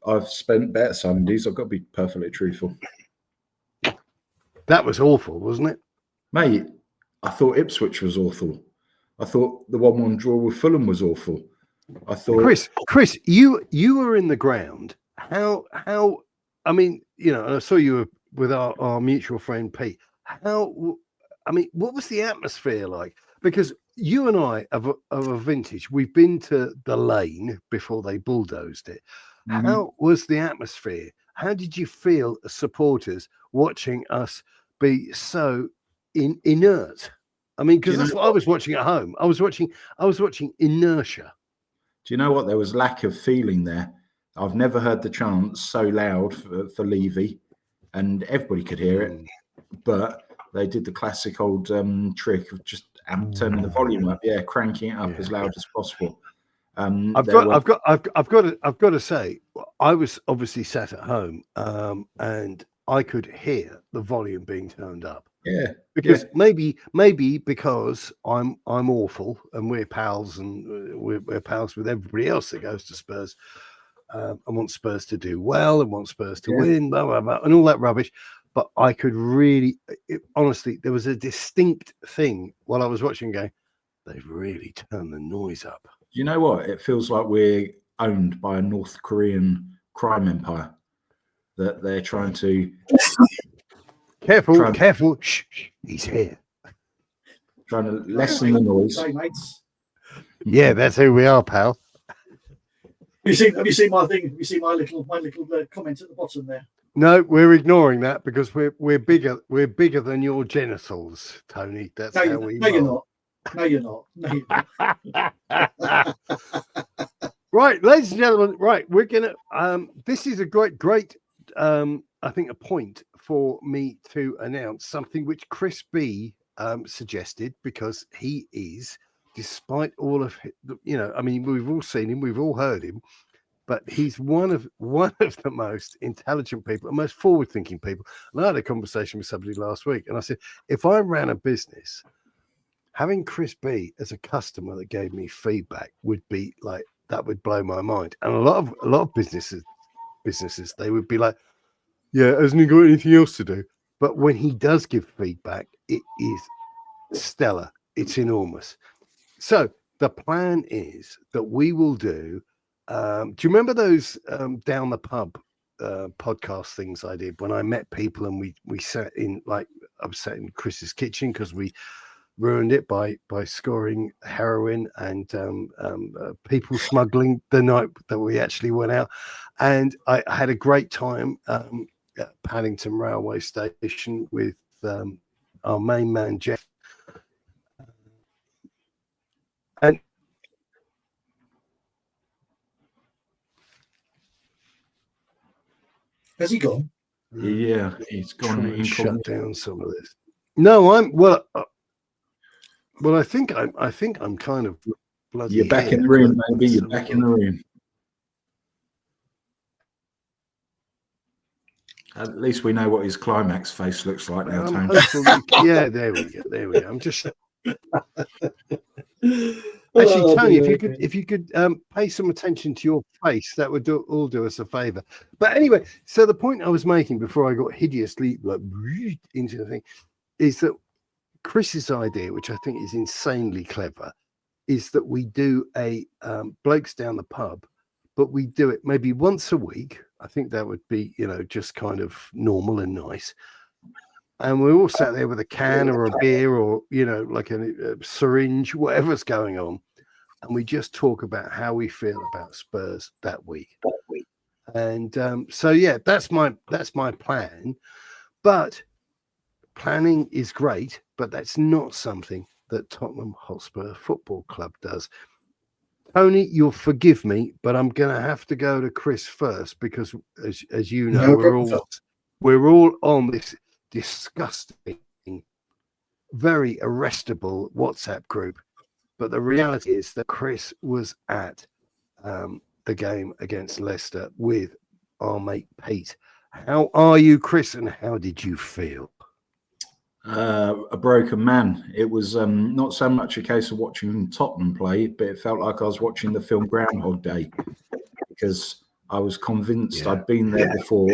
I've spent better Sundays. I've got to be perfectly truthful. That was awful, wasn't it? Mate, I thought Ipswich was awful. I thought the 1-1 draw with Fulham was awful. I thought Chris, you were in the ground. How I mean, you know, and I saw you were with our mutual friend Pete. What was the atmosphere like? Because you and I of a vintage, we've been to the Lane before they bulldozed it. Mm-hmm. How was the atmosphere? How did you feel as supporters watching us be so inert? I mean, because that's what I was watching at home. I was watching inertia. Do you know what? There was lack of feeling there. I've never heard the chants so loud for Levy, and everybody could hear it. But they did the classic old trick of just turning the volume up, cranking it up as loud as possible. I've got to say, I was obviously sat at home, and I could hear the volume being turned up. Yeah, because maybe because I'm awful and we're pals and we're pals with everybody else that goes to Spurs. I want Spurs to do well and want Spurs to win, blah, blah, blah, and all that rubbish. But I could really, honestly, there was a distinct thing while I was watching going, they've really turned the noise up. Do you know what? It feels like we're owned by a North Korean crime empire that they're trying to... Careful. Shh, he's here. Trying to lessen the noise. Yeah, that's who we are, pal. Have you seen my thing? Have you seen my little comment at the bottom there? No, we're ignoring that because we're bigger. We're bigger than your genitals, Tony. That's how we. No, you're not. No, you're not. No, you're not. Right, ladies and gentlemen. Right, we're gonna. This is a great. I think a point for me to announce something which Chris B suggested, because he is, despite all of, you know, I mean, we've all seen him, we've all heard him, but he's one of the most intelligent people, the most forward-thinking people. And I had a conversation with somebody last week, and I said, if I ran a business, having Chris B as a customer that gave me feedback would be like, that would blow my mind. And a lot of businesses, they would be like, yeah, hasn't he got anything else to do? But when he does give feedback, it is stellar. It's enormous. So the plan is that we will do. Do you remember those down the pub podcast things I did when I met people and we sat in, like, I was sat in Chris's kitchen because we ruined it by scoring heroin and people smuggling the night that we actually went out, and I had a great time at Paddington Railway Station with our main man Jeff, and has he gone? Yeah, he's gone. He shut down some of this. No, I'm well. I think I'm kind of bloody. You're back in the room, maybe. You're back in the room. At least we know what his climax face looks like now, Tony. Yeah, there we go. I'm just actually, Tony, if you could pay some attention to your face, that would do us a favor. But anyway, so the point I was making before I got hideously like into the thing is that Chris's idea, which I think is insanely clever, is that we do a Blokes Down the Pub, but we do it maybe once a week. I think that would be, you know, just kind of normal and nice. And we're all sat there with a can or a beer or, you know, like a syringe, whatever's going on. And we just talk about how we feel about Spurs that week. And so, yeah, that's my plan. But planning is great, but that's not something that Tottenham Hotspur Football Club does. Tony, you'll forgive me, but I'm going to have to go to Chris first because, as you know, we're all on this disgusting, very arrestable WhatsApp group. But the reality is that Chris was at the game against Leicester with our mate Pete. How are you, Chris, and how did you feel? A broken man. It was not so much a case of watching Tottenham play, but it felt like I was watching the film Groundhog Day. because I was convinced I'd been there before,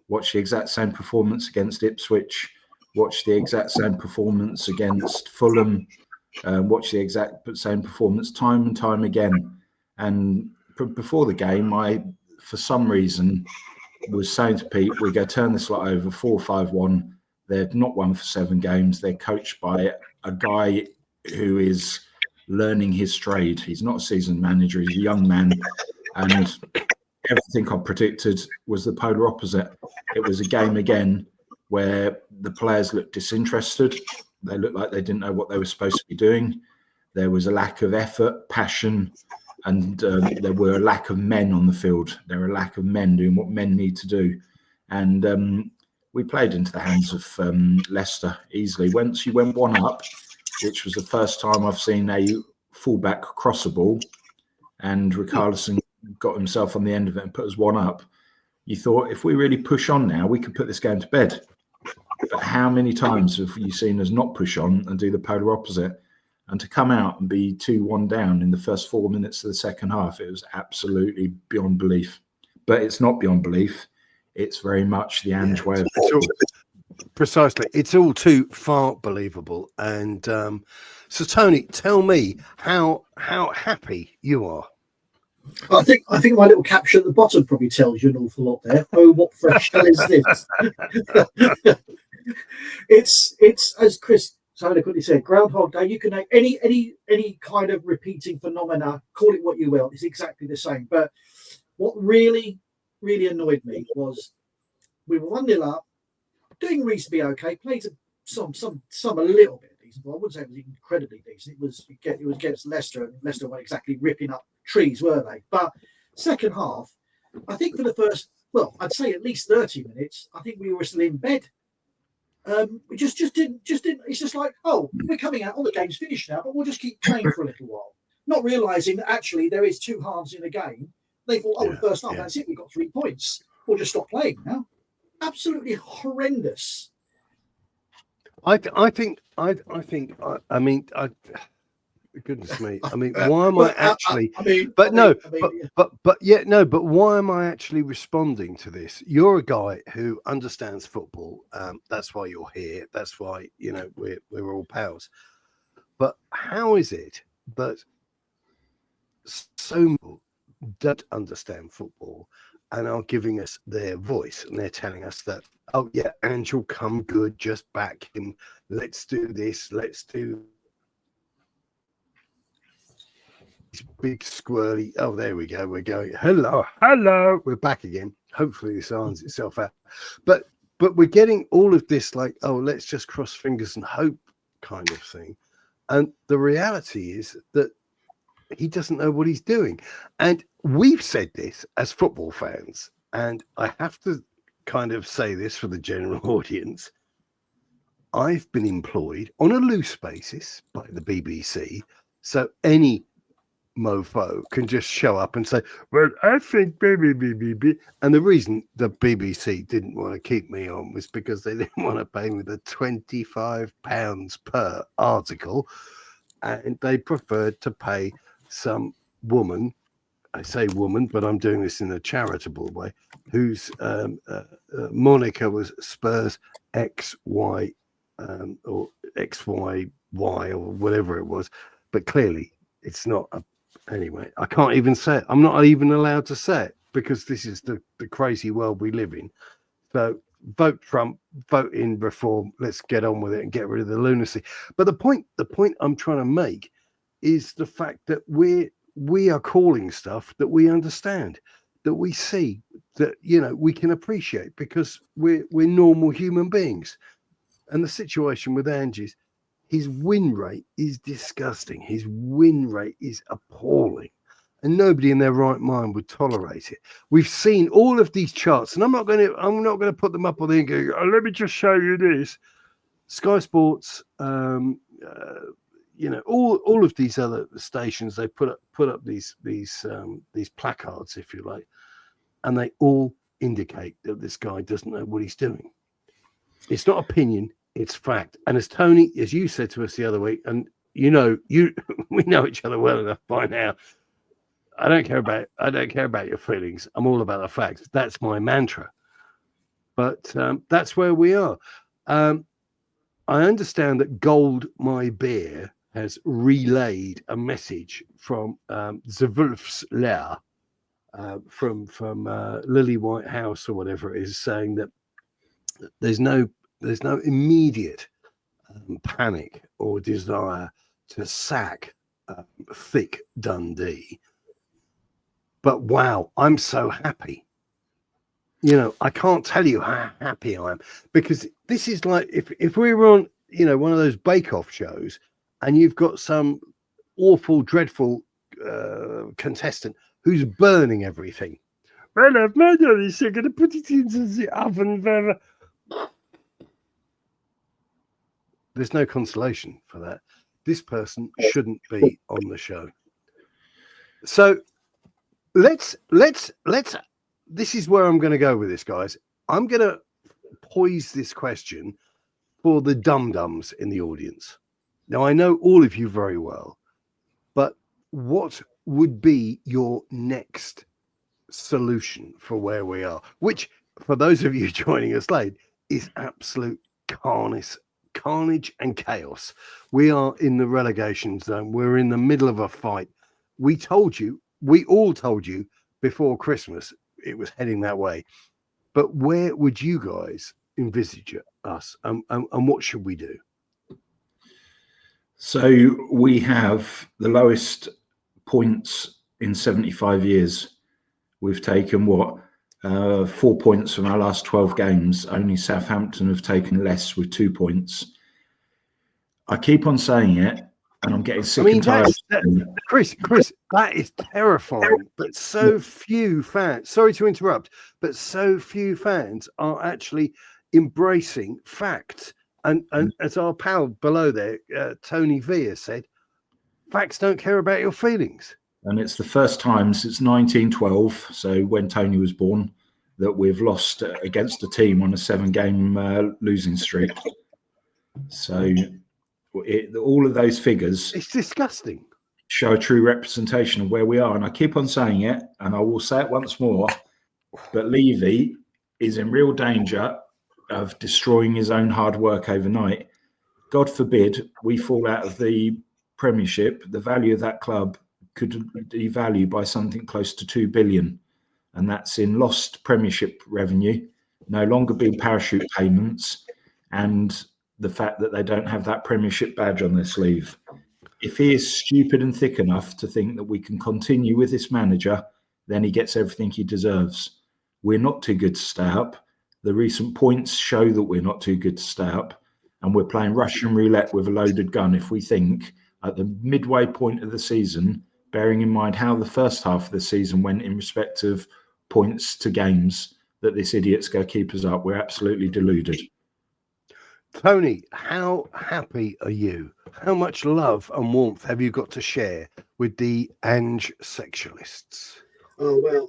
watched the exact same performance against Ipswich, watched the exact same performance against Fulham, watched the exact same performance time and time again. And before the game, I, for some reason, was saying to Pete, we're going to turn this lot over 4-5-1. They've not won for 7 games. They're coached by a guy who is learning his trade. He's not a seasoned manager. He's a young man. And everything I predicted was the polar opposite. It was a game again where the players looked disinterested. They looked like they didn't know what they were supposed to be doing. There was a lack of effort, passion, and there were a lack of men on the field. There were a lack of men doing what men need to do. And we played into the hands of Leicester easily. Once you went 1 up, which was the first time I've seen a fullback cross a ball, and Richarlison got himself on the end of it and put us 1 up, you thought, if we really push on now, we could put this game to bed. But how many times have you seen us not push on and do the polar opposite? And to come out and be 2-1 down in the first 4 minutes of the second half, it was absolutely beyond belief. But it's not beyond belief. It's very much the Ange way of... Precisely. It's all too far believable. And so, Tony, tell me how happy you are. I think my little caption at the bottom probably tells you an awful lot there. Oh, what fresh hell is this? It's as Chris so eloquently said, Groundhog Day. You can make any kind of repeating phenomena, call it what you will, it's exactly the same. But what really annoyed me was we were 1-0 up, doing reasonably okay, played some a little bit decent. Well, I wouldn't say it was incredibly decent. It was against Leicester, and Leicester weren't exactly ripping up trees, were they? But second half, I think for the first, well, I'd say at least 30 minutes, I think we were still in bed. We just didn't. It's just like, oh, we're coming out. All the game's finished now, but we'll just keep playing for a little while, not realising that actually there is 2 halves in a game. They thought, oh, the first half, that's it. We've got 3 points. We'll just stop playing now. Absolutely horrendous. Goodness me. I mean, why am I actually? But why am I actually responding to this? You're a guy who understands football. That's why you're here. That's why we're all pals. But how is it that so many don't understand football and are giving us their voice, and they're telling us that, oh yeah, Ange will come good, just back him. Let's do this. Let's do. Big squirrely. Oh, there we go. We're going. Hello. We're back again. Hopefully this irons itself out. But we're getting all of this like, oh, let's just cross fingers and hope kind of thing. And the reality is that he doesn't know what he's doing. And we've said this as football fans, and I have to kind of say this for the general audience. I've been employed on a loose basis by the BBC, so any mofo can just show up and say, well, I think baby. And the reason the BBC didn't want to keep me on was because they didn't want to pay me the £25 per article, and they preferred to pay some woman, I say woman, but I'm doing this in a charitable way, whose moniker was Spurs XY or XYY or whatever it was, but clearly it's not a. Anyway, I can't even say it. I'm not even allowed to say it because this is the crazy world we live in. So vote Trump, vote in reform. Let's get on with it and get rid of the lunacy. But the point I'm trying to make is the fact that we are calling stuff that we understand, that we see, that we can appreciate because we're normal human beings. And the situation with Ange is, his win rate is disgusting. His win rate is appalling. And nobody in their right mind would tolerate it. We've seen all of these charts, and I'm not going to put them up on the and go, oh, let me just show you this. Sky Sports, all of these other stations, they put up these placards, if you like, and they all indicate that this guy doesn't know what he's doing. It's not opinion. It's fact. And as Tony, as you said to us the other week, and we know each other well enough by now, I don't care about your feelings. I'm all about the facts. That's my mantra. But that's where we are. I understand that Gold My Beer has relayed a message from the Wolf's Lair, from Lily White House or whatever it is, saying that there's no immediate panic or desire to sack Thick Dundee. But wow, I'm so happy. You know, I can't tell you how happy I am, because this is like if we were on, you know, one of those bake-off shows and you've got some awful, dreadful contestant who's burning everything. Well, I've made all this, I'm going to put it into the oven. There's no consolation for that. This person shouldn't be on the show. So let's this is where I'm going to go with this, guys. I'm going to poise this question for the dum-dums in the audience. Now, I know all of you very well, but what would be your next solution for where we are? Which, for those of you joining us late, is absolute carnage and chaos. We are in the relegation zone. We're in the middle of a fight. We all told you before Christmas it was heading that way. But where would you guys envisage us, and what should we do? So we have the lowest points in 75 years. We've taken 4 points from our last 12 games. Only Southampton have taken less, with 2 points. I keep on saying it, and I'm getting sick and tired. Chris, that is terrifying. But so few fans, sorry to interrupt, but so few fans are actually embracing facts. And as our pal below there, Tony V, has said, facts don't care about your feelings. And it's the first time since 1912, so when Tony was born, that we've lost against a team on a 7-game losing streak. So all of those figures, it's disgusting, show a true representation of where we are. And I keep on saying it, and I will say it once more, but Levy is in real danger of destroying his own hard work overnight. God forbid we fall out of the Premiership. The value of that club could devalue by something close to 2 billion, and that's in lost Premiership revenue, no longer being parachute payments, and the fact that they don't have that Premiership badge on their sleeve. If he is stupid and thick enough to think that we can continue with this manager, then he gets everything he deserves. We're not too good to stay up. The recent points show that we're not too good to stay up, and we're playing Russian roulette with a loaded gun if we think at the midway point of the season, bearing in mind how the first half of the season went in respect of points to games, that this idiot's going to keep us up. We're absolutely deluded. Tony, how happy are you? How much love and warmth have you got to share with the Ange sexualists? Oh, well,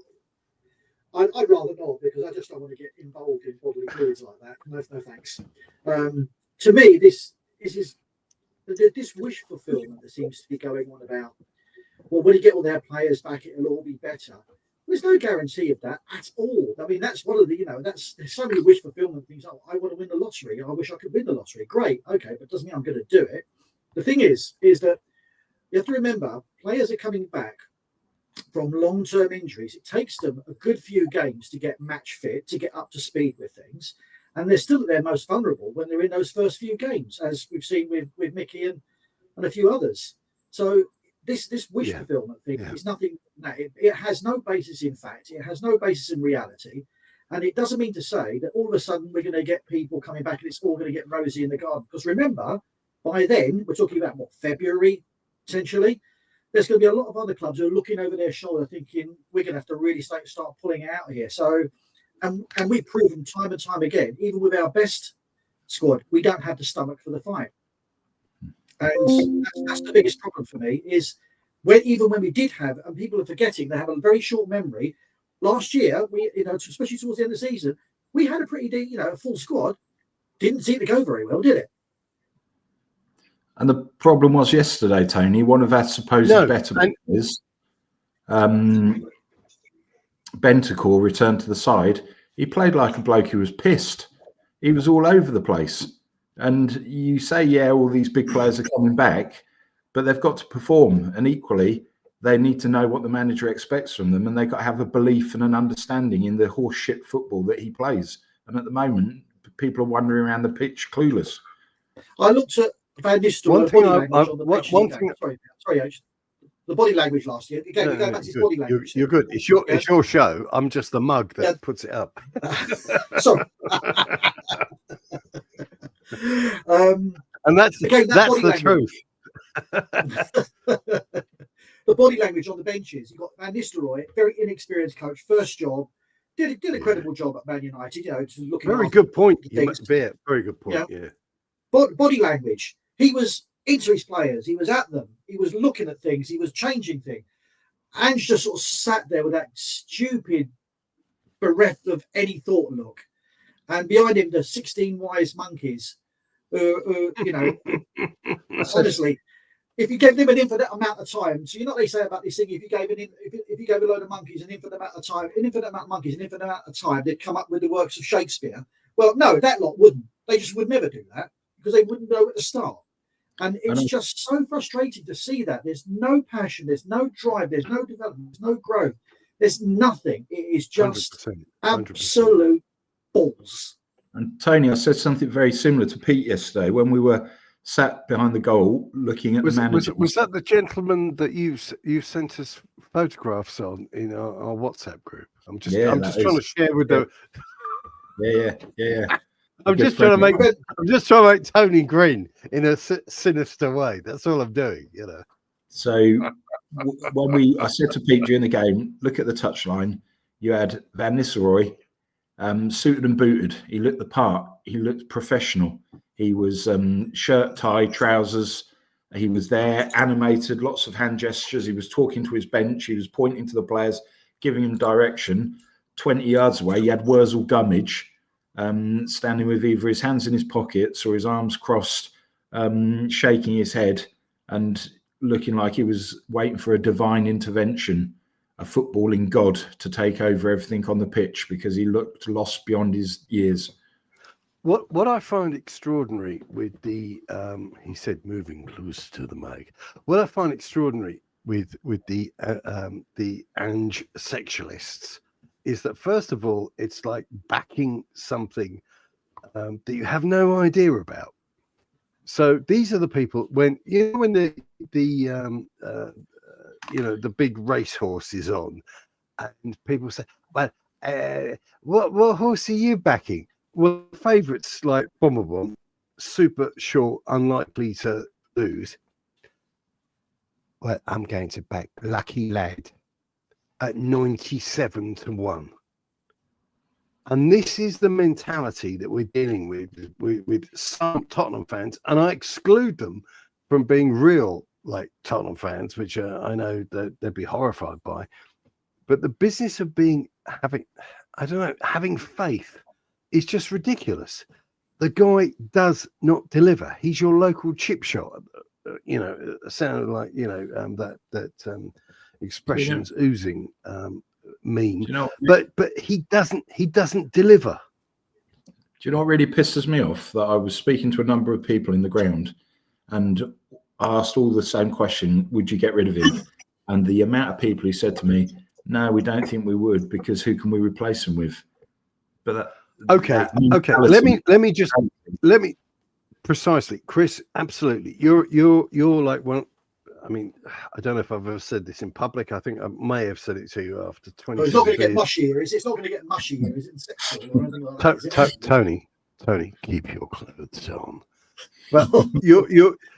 I'd rather not, because I just don't want to get involved in bodily fluids like that. No thanks. To me, this is this wish fulfillment that seems to be going on about, well, when you get all their players back, it'll all be better. There's no guarantee of that at all. I mean, that's one of the, there's so many wish fulfillment things. Oh, I want to win the lottery. I wish I could win the lottery. Great. Okay. But it doesn't mean I'm going to do it. The thing is that you have to remember, players are coming back from long-term injuries. It takes them a good few games to get match fit, to get up to speed with things. And they're still at their most vulnerable when they're in those first few games, as we've seen with Mickey and a few others. So this wish fulfillment thing is nothing. It has no basis in fact. It has no basis in reality. And it doesn't mean to say that all of a sudden we're going to get people coming back and it's all going to get rosy in the garden. Because remember, by then, we're talking about, February, potentially? There's going to be a lot of other clubs who are looking over their shoulder thinking, we're going to have to really start pulling out of here. So, and we've proven time and time again, even with our best squad, we don't have the stomach for the fight. And that's the biggest problem for me, is even when we did have, and people are forgetting, they have a very short memory. Last year, we, especially towards the end of the season, we had a pretty, a full squad. Didn't seem to go very well, did it? And the problem was yesterday, Tony, one of our supposed better players Bentancur returned to the side. He played like a bloke who was pissed. He was all over the place. And you say, yeah, all these big players are coming back, but they've got to perform. And equally, they need to know what the manager expects from them, and they've got to have a belief and an understanding in the horse shit football that he plays. And at the moment, people are wandering around the pitch clueless. I looked at Van Nistelrooy body language on the bench. Sorry, H. The body language last year. Again, we go back to his body language. You're good. It's your show. I'm just the mug that puts it up. Sorry. And that's the truth. The body language on the benches. You got Van Nistelrooy, very inexperienced coach, first job, did a credible job at Man United. You know, to looking very good point. Very good point. Yeah. But body language. He was into his players. He was at them. He was looking at things. He was changing things. Ange just sort of sat there with that stupid, bereft of any thought look, and behind him the 16 wise monkeys. You know, honestly, if you gave them an infinite amount of time, so you know what they say about this thing: if you gave a load of monkeys an infinite amount of time, they'd come up with the works of Shakespeare. Well, no, that lot wouldn't. They just would never do that because they wouldn't know at the start. And it's just so frustrating to see that there's no passion, there's no drive, there's no development, there's no growth, there's nothing. It is just 100%. Absolute balls. And Tony, I said something very similar to Pete yesterday when we were sat behind the goal looking at the manager. Was that the gentleman that you sent us photographs on in our WhatsApp group? I'm just trying to share with the. Yeah. I'm just trying to make Tony grin in a sinister way. That's all I'm doing, you know. So I said to Pete during the game, look at the touchline. You had Van Nistelrooy, suited and booted. He looked the part. He looked professional. He was shirt, tie, trousers. He was there, animated, lots of hand gestures. He was talking to his bench. He was pointing to the players, giving them direction. 20 yards away, you had Wurzel Gummidge. Standing with either his hands in his pockets or his arms crossed, shaking his head and looking like he was waiting for a divine intervention, a footballing god to take over everything on the pitch because he looked lost beyond his years. What I find extraordinary with the he said moving close to the mic. What I find extraordinary with the Ange sexualists is that, first of all, it's like backing something that you have no idea about. So these are the people when the big racehorse is on, and people say, "Well, what horse are you backing?" Well, favourites like Bomberbomb, super short, unlikely to lose. Well, I'm going to back Lucky Lad at 97-1. And this is the mentality that we're dealing with some Tottenham fans, and I exclude them from being real like Tottenham fans, which I know that they'd be horrified by. But the business of having faith is just ridiculous. The guy does not deliver. He's your local chip shop. Sounded like that expressions oozing meme. But he doesn't deliver. Do you know what really pisses me off? That I was speaking to a number of people in the ground and I asked all the same question, would you get rid of him? And the amount of people who said to me, no, we don't think we would, because who can we replace him with? But okay. Let me precisely, Chris. Absolutely, you're like one. I mean, I don't know if I've ever said this in public. I think I may have said it to you after 20 years. It's not going to get mushier. It's not going to get mushier. Is it sexual or anything like that? Tony, keep your clothes on. But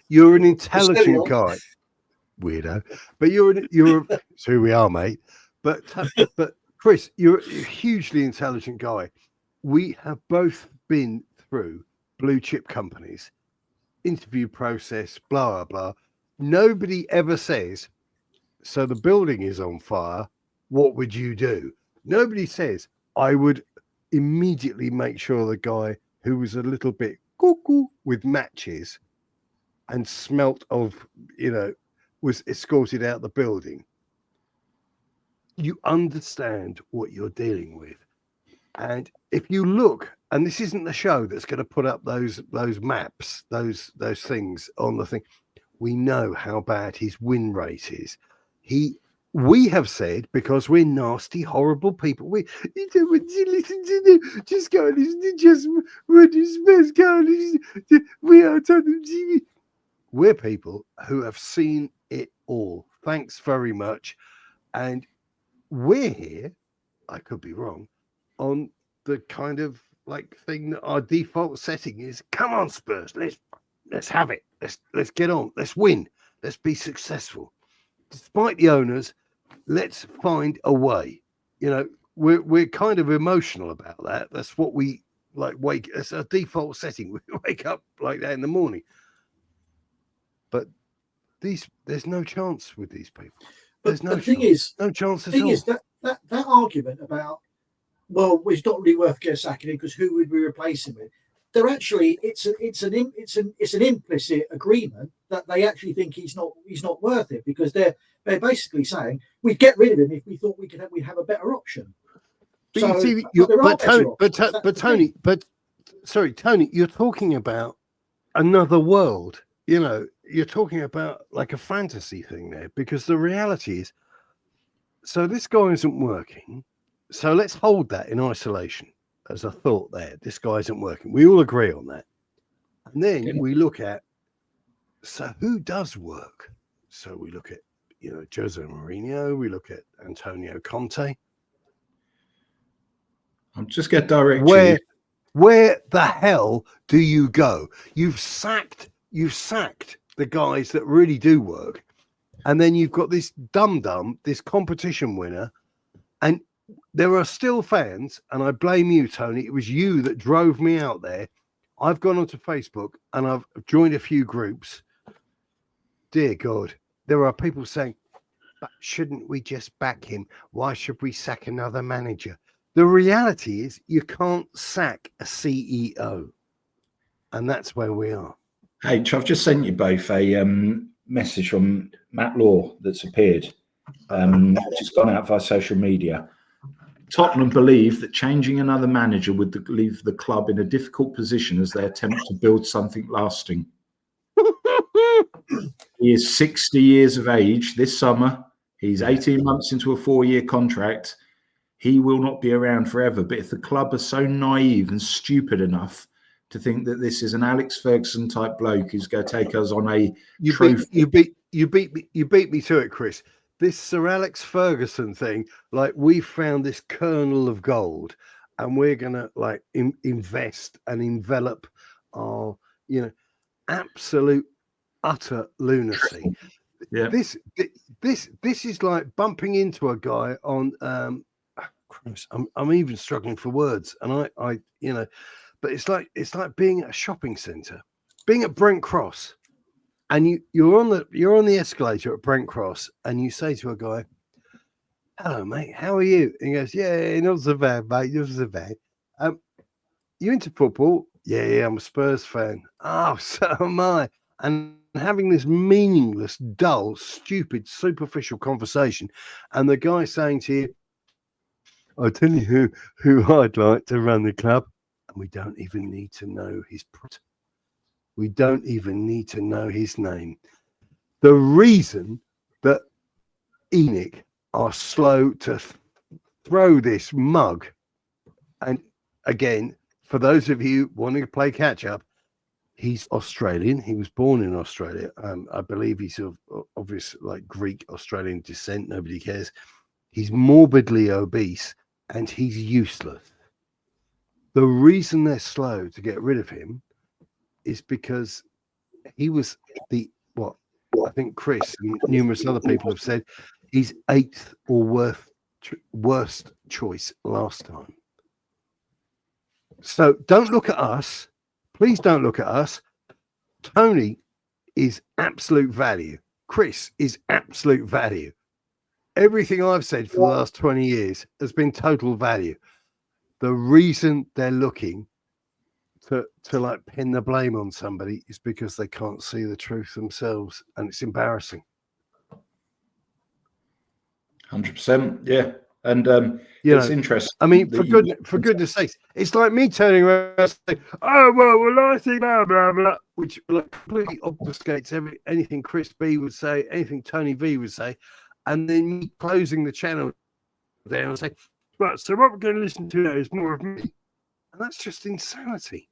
you're an intelligent guy, weirdo. But you're it's who we are, mate. But Chris, you're a hugely intelligent guy. We have both been through blue chip companies, interview process, blah, blah, blah. Nobody ever says, so the building is on fire, what would you do? Nobody says, I would immediately make sure the guy who was a little bit cuckoo with matches and smelt of, was escorted out the building. you understand what you're dealing with. And if you look, and this isn't the show that's going to put up those maps, those things on the thing. We know how bad his win rate is. We have said, because we're nasty, horrible people. You don't want to listen to them. Just go and listen to just what is best. Go and listen to, we are talking TV. We're people who have seen it all. Thanks very much. And we're here, I could be wrong, on the kind of like thing that our default setting is. Come on, Spurs, let's have it. Let's get on. Let's win. Let's be successful. Despite the owners, let's find a way. You know, we're kind of emotional about that. That's what we like. It's a default setting. We wake up like that in the morning. But there's no chance with these people. There's no chance. No chance at all. The thing is that argument about, well, it's not really worth getting sacking him because who would we replace him with? They're actually it's an implicit agreement that they actually think he's not worth it, because they're basically saying we'd get rid of him if we thought we'd have a better option. Tony, you're talking about another world. You know, you're talking about like a fantasy thing there, because the reality is, so this guy isn't working. So let's hold that in isolation as a thought there. This guy isn't working. We all agree on that. And then we look at, so who does work? So we look at, you know, Jose Mourinho. We look at Antonio Conte. I'll just get direct. Where the hell do you go? You've sacked the guys that really do work. And then you've got this dum-dum, this competition winner. And there are still fans, and I blame you, Tony. It was you that drove me out there. I've gone onto Facebook and I've joined a few groups. Dear God, there are people saying, but shouldn't we just back him? Why should we sack another manager? The reality is you can't sack a CEO. And that's where we are. Hey, I've just sent you both a message from Matt Law that's appeared, which has gone out via social media. Tottenham believe that changing another manager would leave the club in a difficult position as they attempt to build something lasting. He is 60 years of age this summer. He's 18 months into a 4-year contract. He will not be around forever. But if the club are so naive and stupid enough to think that this is an Alex Ferguson type bloke who's going to take us on a trophy. You beat me to it, Chris. This Sir Alex Ferguson thing, like we found this kernel of gold, and we're gonna like invest and envelop our, you know, absolute utter lunacy. Yeah. This is like bumping into a guy on. Chris, I'm even struggling for words, and I you know, but it's like being at a shopping centre, being at Brent Cross. And you're on the escalator at Brent Cross, and you say to a guy, "Hello, mate. How are you?" And he goes, "Yeah, not so bad, mate. Not so bad. You into football?" Yeah, I'm a Spurs fan." "Oh, so am I." And having this meaningless, dull, stupid, superficial conversation, and the guy saying to you, "I'll tell you who I'd like to run the club," and we don't even need to know his. We don't even need to know his name. The reason that ENIC are slow to throw this mug, and again, for those of you wanting to play catch up, he's Australian. He was born in Australia. I believe he's of obvious like Greek Australian descent. Nobody cares. He's morbidly obese and he's useless. The reason they're slow to get rid of him is because he was what I think Chris and numerous other people have said, he's 8th or worst choice last time. So don't look at us. Please don't look at us. Tony is absolute value. Chris is absolute value. Everything I've said for the last 20 years has been total value. The reason they're looking to like pin the blame on somebody is because they can't see the truth themselves, and it's embarrassing. 100%. Yeah. And it's interesting. I mean, for goodness sakes, it's like me turning around and saying, "Oh well, I think blah blah blah," which completely obfuscates anything Chris B would say, anything Tony V would say, and then me closing the channel down and say, "Right, so what we're going to listen to now is more of me," and that's just insanity.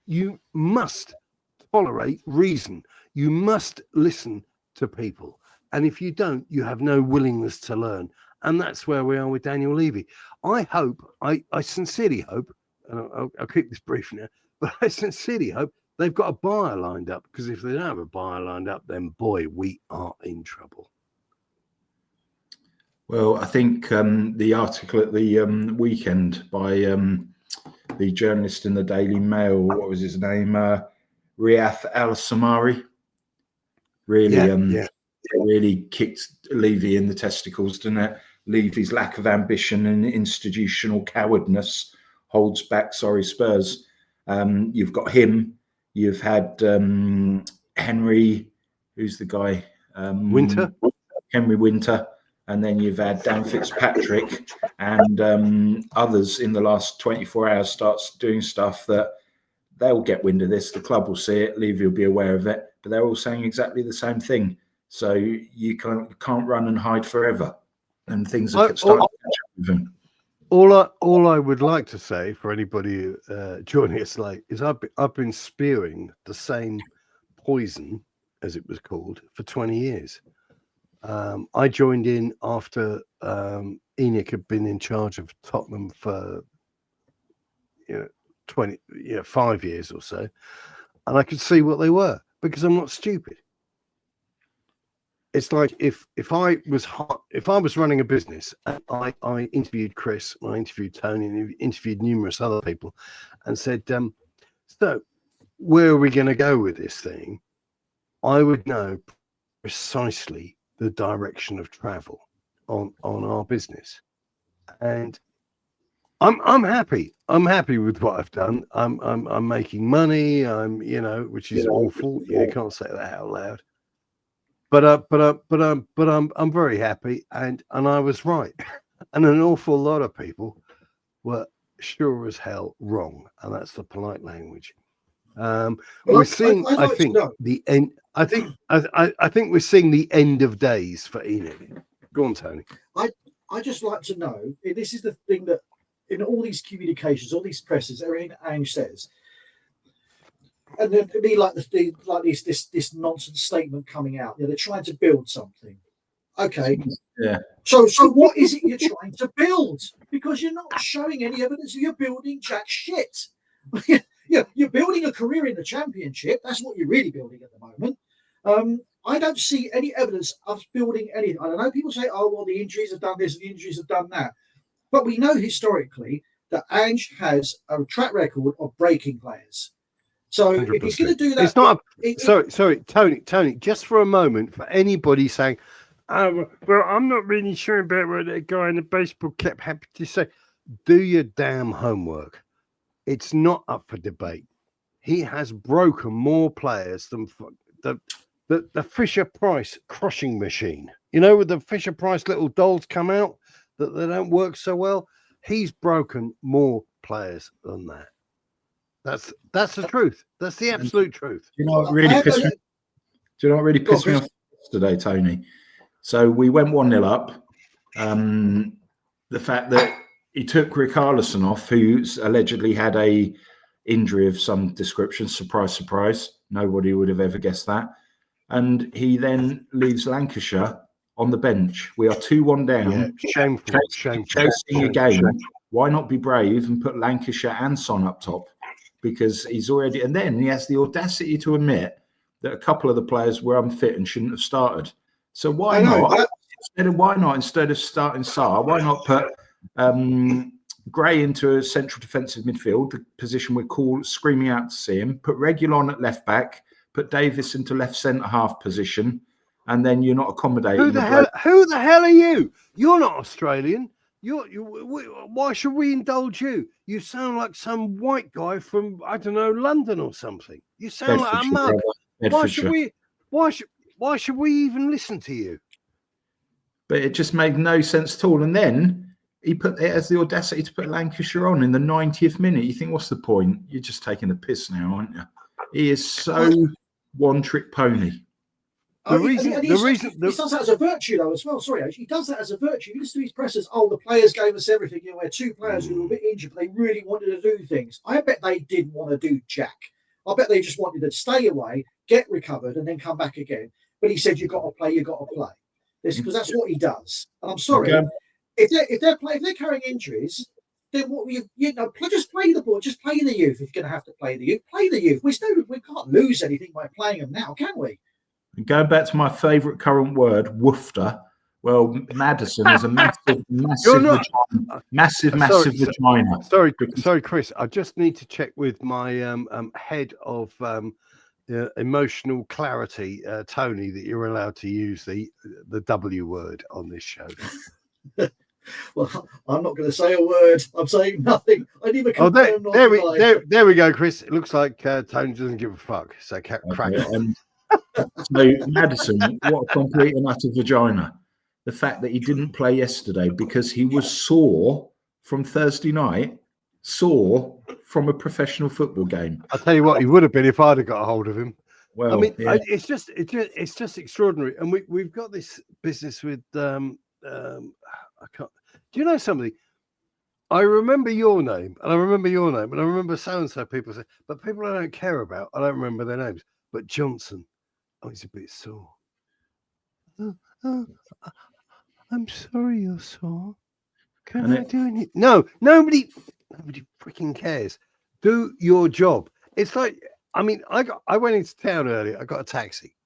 You must tolerate reason. You must listen to people, and if you don't, you have no willingness to learn. And that's where we are with Daniel Levy. I sincerely hope, and I'll keep this brief now, but I sincerely hope they've got a buyer lined up, because if they don't have a buyer lined up, then boy, we are in trouble. Well, I think the article at the weekend by the journalist in the Daily Mail, what was his name? Riyadh Al-Samari, really kicked Levy in the testicles, didn't it? Levy's lack of ambition and institutional cowardness holds back Spurs. You've got him. You've had Henry, who's the guy? Winter. Henry Winter. And then you've had Dan Fitzpatrick and others in the last 24 hours starts doing stuff that they'll get wind of this. The club will see it. Levy will be aware of it. But they're all saying exactly the same thing. So you can't run and hide forever. And things are starting to catch up with him. All I would like to say for anybody joining us late is I've been spewing the same poison, as it was called, for 20 years. I joined in after Enoch had been in charge of Tottenham for 5 years or so, and I could see what they were, because I'm not stupid. It's like if I was running a business and I interviewed Chris, I interviewed Tony, and interviewed numerous other people, and said, so where are we going to go with this thing? I would know precisely the direction of travel on our business, and I'm happy. I'm happy with what I've done. I'm making money. Which is awful. You can't say that out loud. But I'm very happy, and I was right, and an awful lot of people were sure as hell wrong, and that's the polite language. We're seeing, I think, the end. I think we're seeing the end of days for Enoch. Go on, Tony. I just like to know. This is the thing that in all these communications, all these presses, everything that Ange says. And then to me, this nonsense statement coming out. They're trying to build something. Okay. Yeah. So what is it you're trying to build? Because you're not showing any evidence that you're building jack shit. You're building a career in the Championship. That's what you're really building at the moment. I don't see any evidence of building anything. I know people say, "Oh, well, the injuries have done this, and the injuries have done that," but we know historically that Ange has a track record of breaking players. So 100%. If he's going to do that, it's not. Sorry, Tony. Just for a moment, for anybody saying, "Oh, well, I'm not really sure about what that guy in the baseball cap happy to say," do your damn homework. It's not up for debate. He has broken more players than the Fisher Price crushing machine. With the Fisher Price little dolls come out that they don't work so well. He's broken more players than that. That's the truth. That's the absolute truth. Do you know what really pissed me? Do you know what really pissed me off today, Tony? So we went 1-0 up. The fact that he took Richarlison off, who's allegedly had a injury of some description. Surprise, surprise. Nobody would have ever guessed that. And he then leaves Lancashire on the bench. We are 2-1 down. Yeah, shameful. Chasing a game. Why not be brave and put Lancashire and Son up top? Because he's already, and then he has the audacity to admit that a couple of the players were unfit and shouldn't have started. So why not? Instead of starting Sarr, why not put Gray into a central defensive midfield, the position we're screaming out to see him, put Reguilon at left back, put Davis into left centre half position, and then you're not accommodating. Who the hell are you? You're not Australian. Why should we indulge you? You sound like some white guy from, I don't know, London or something. You sound like a mug. Why should we even listen to you? but it just made no sense at all. And then he has the audacity to put Lancashire on in the 90th minute. You think, what's the point? You're just taking the piss now, aren't you? He is so one-trick pony. He does that as a virtue, though, as well. Sorry, he does that as a virtue. He listen to his pressers. Oh, the players gave us everything. You know, we had 2 players who were a bit injured, but they really wanted to do things. I bet they didn't want to do jack. I bet they just wanted to stay away, get recovered, and then come back again. But he said, "You got to play. You got to play." Because that's what he does. And I'm sorry, if they're carrying injuries, then what just play the ball. Just play the youth. If you're going to have to play the youth, play the youth. We can't lose anything by playing them now, can we? And going back to my favourite current word, woofter. Well, Maddison is a massive vagina. Sorry, Chris. I just need to check with my head of emotional clarity, Tony, that you're allowed to use the W word on this show. Well, I'm not going to say a word. I'm saying nothing. I need to there we go, Chris. It looks like Tony doesn't give a fuck. So crack on. So Maddison, what a complete and utter vagina. The fact that he didn't play yesterday because he was sore from Thursday night, sore from a professional football game. I'll tell you what, he would have been if I'd have got a hold of him. Well, I mean, it's just extraordinary, and we've got this business with I can't. Do you know somebody? I remember your name, and I remember your name, and I remember so and so. People say, but people I don't care about, I don't remember their names. But Johnson, he's a bit sore. I'm sorry you're sore. Can I do anything? No, nobody freaking cares. Do your job. It's like, I mean, I went into town earlier. I got a taxi,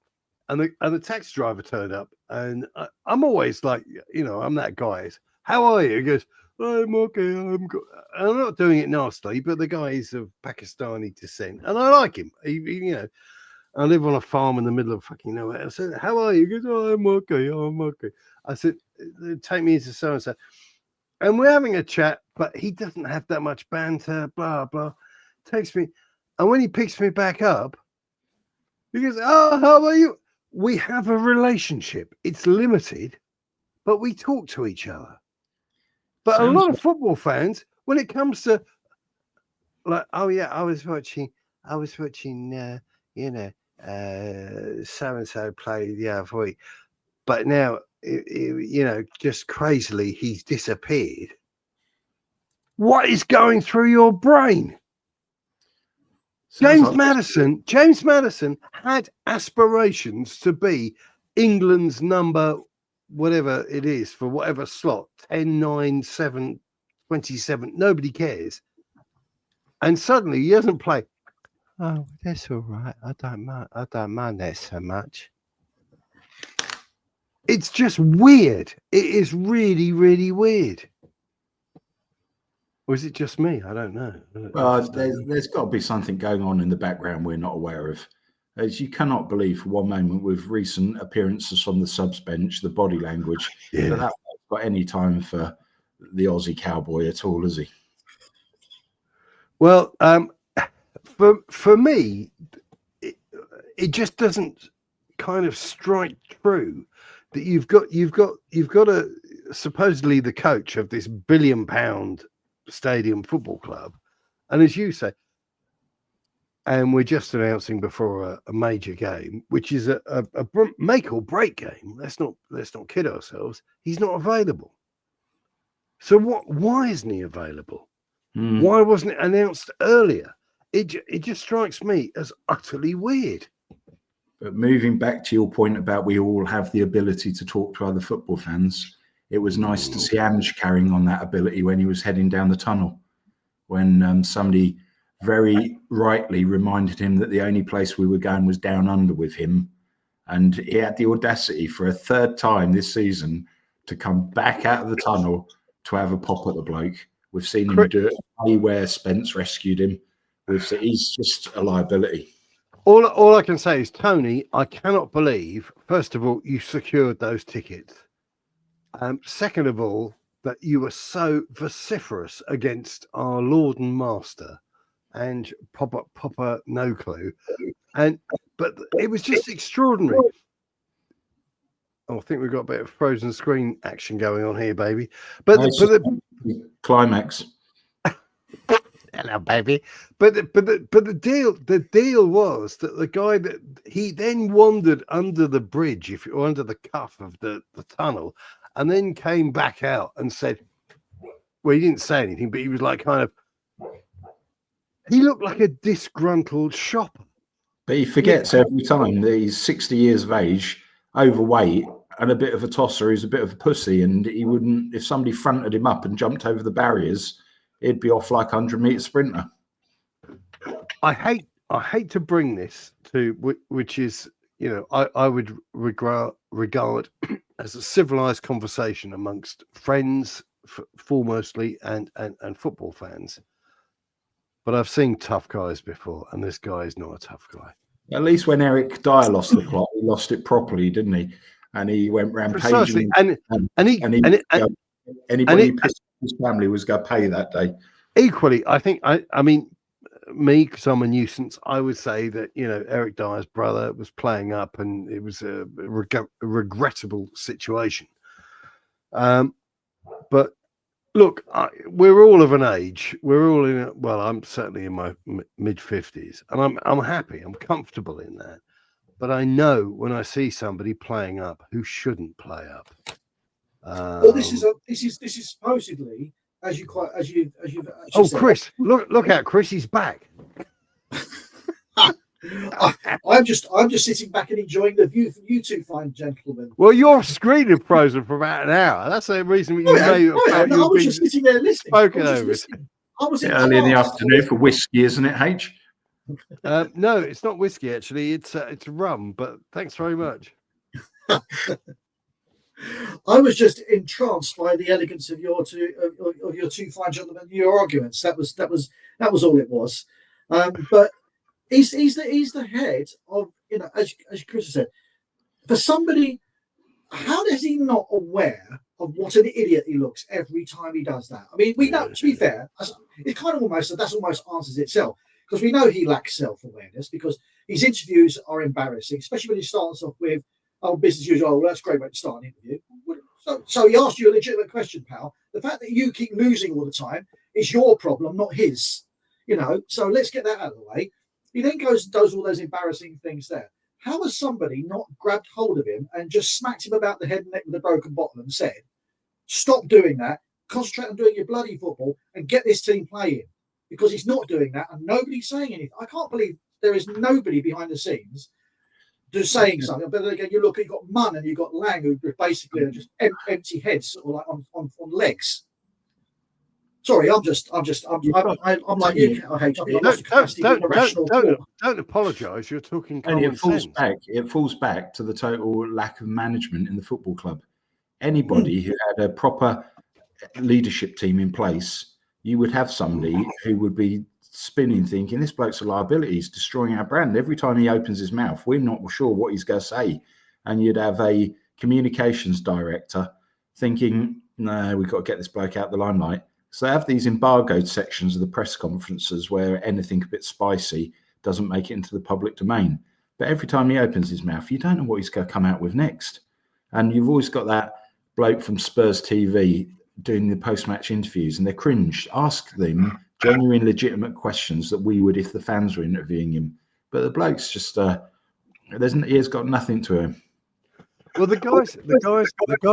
and the taxi driver turned up, and I'm always like, I'm that guy. How are you? He goes, I'm okay. I'm good. I'm not doing it nastily, but the guy is of Pakistani descent, and I like him. I live on a farm in the middle of fucking nowhere. I said, how are you? He goes, I'm okay. I'm okay. I said, take me to so-and-so. And we're having a chat, but he doesn't have that much banter, blah, blah. Takes me. And when he picks me back up, he goes, oh, how are you? We have a relationship. It's limited, but we talk to each other. But a lot of football fans, when it comes to like, oh yeah, I was watching, so-and-so played the other week, but now, just crazily, he's disappeared. What is going through your brain? James Maddison had aspirations to be England's number, whatever it is, for whatever slot, 10, 9, 7, 27, nobody cares. And suddenly he doesn't play. Oh, that's all right. I don't mind that so much. It's just weird. It is really, really weird. Or is it just me? I don't know. There's got to be something going on in the background we're not aware of. As you cannot believe for one moment with recent appearances from the subs bench, the body language, that hasn't got any time for the Aussie cowboy at all, is he? Well, for me, it just doesn't kind of strike true that you've got a supposedly the coach of this £1 billion stadium football club, and as you say, and we're just announcing before a major game, which is a make or break game. Let's not kid ourselves. He's not available. So why isn't he available? Why wasn't it announced earlier? It just strikes me as utterly weird. But moving back to your point about we all have the ability to talk to other football fans, it was nice to see Ange carrying on that ability when he was heading down the tunnel, when somebody very rightly reminded him that the only place we were going was down under with him. And he had the audacity for a third time this season to come back out of the tunnel to have a pop at the bloke. We've seen him do it where Spence rescued him. He's just a liability. All I can say is, Tony, I cannot believe, first of all, you secured those tickets. Second of all, that you were so vociferous against our Lord and Master and Papa No Clue. But it was just extraordinary. I think we've got a bit of frozen screen action going on here, baby. But No, it's just climax. hello, baby. But the deal was that the guy that he then wandered under the bridge, or under the cuff of the tunnel, and then came back out and said, well, he didn't say anything, but he was like he looked like a disgruntled shopper. But he forgets every time that he's 60 years of age, overweight, and a bit of a tosser. He's a bit of a pussy, and he wouldn't, if somebody fronted him up and jumped over the barriers, he'd be off like a 100-meter sprinter. I hate to bring this to, which is, I would regard as a civilized conversation amongst friends, foremostly, and football fans. But I've seen tough guys before, and this guy is not a tough guy. At least when Eric Dyer lost the plot, he lost it properly, didn't he? And he went rampaging. Anybody who pissed his family was going to pay that day. Equally, I think, I mean, me, because I'm a nuisance, I would say that, Eric Dyer's brother was playing up, and it was a regrettable situation. But look, we're all of an age. We're all I'm certainly in my mid-50s, and I'm happy. I'm comfortable in that. But I know when I see somebody playing up who shouldn't play up. Well, this is supposedly, as you've oh, said, Chris, look out, Chris, he's back. I'm just sitting back and enjoying the view from you two fine gentlemen. Well, your screen had frozen for about an hour. That's the reason you I was just sitting there listening. Spoken over. I was early in the afternoon for whiskey, isn't it, H? No, it's not whiskey actually. It's rum. But thanks very much. I was just entranced by the elegance of your two fine gentlemen, your arguments. That was all it was. But he's the head of, as Chris said, for somebody. How is he not aware of what an idiot he looks every time he does that? I mean, we know, to be fair, it kind of almost answers itself, because we know he lacks self-awareness, because his interviews are embarrassing, especially when he starts off with, "Oh, business usual." Oh, well, that's a great way to start an interview. So he asked you a legitimate question, pal. The fact that you keep losing all the time is your problem, not his. So let's get that out of the way. He then does all those embarrassing things there. How has somebody not grabbed hold of him and just smacked him about the head and neck with a broken bottle and said, "Stop doing that, concentrate on doing your bloody football and get this team playing"? Because he's not doing that, and nobody's saying anything. I can't believe there is nobody behind the scenes just saying something. But again, you've got Munn and you've got Lang, who basically are just empty heads, or like on legs. Sorry, I'm like you. Don't apologise. You're talking common sense. It falls back to the total lack of management in the football club. Anybody who had a proper leadership team in place, you would have somebody who would be spinning, thinking, "This bloke's a liability. He's destroying our brand. Every time he opens his mouth, we're not sure what he's going to say." And you'd have a communications director thinking, "No, we've got to get this bloke out the limelight." So they have these embargoed sections of the press conferences where anything a bit spicy doesn't make it into the public domain. But every time he opens his mouth, you don't know what he's going to come out with next. And you've always got that bloke from Spurs TV doing the post-match interviews, and they're cringe. Ask them genuine, legitimate questions that we would if the fans were interviewing him. But the bloke's just, he has got nothing to him. Well, the guys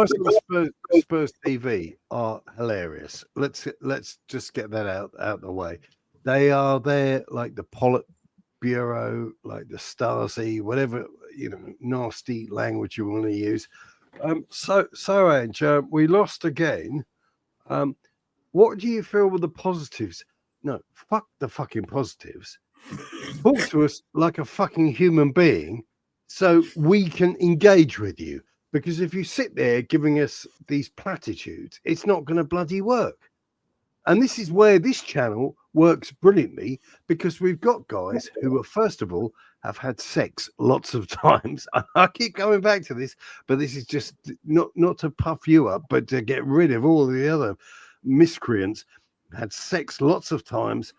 on Spurs TV are hilarious. Let's just get that out the way. They are there like the Politburo, like the Stasi, whatever nasty language you want to use. So Ange, we lost again. What do you feel were the positives? No, fuck the fucking positives. Talk to us like a fucking human being, so we can engage with you. Because if you sit there giving us these platitudes, it's not going to bloody work. And this is where this channel works brilliantly, because we've got guys who are, first of all, have had sex lots of times. I keep going back to this, but this is just not to puff you up, but to get rid of all the other miscreants. Had sex lots of times,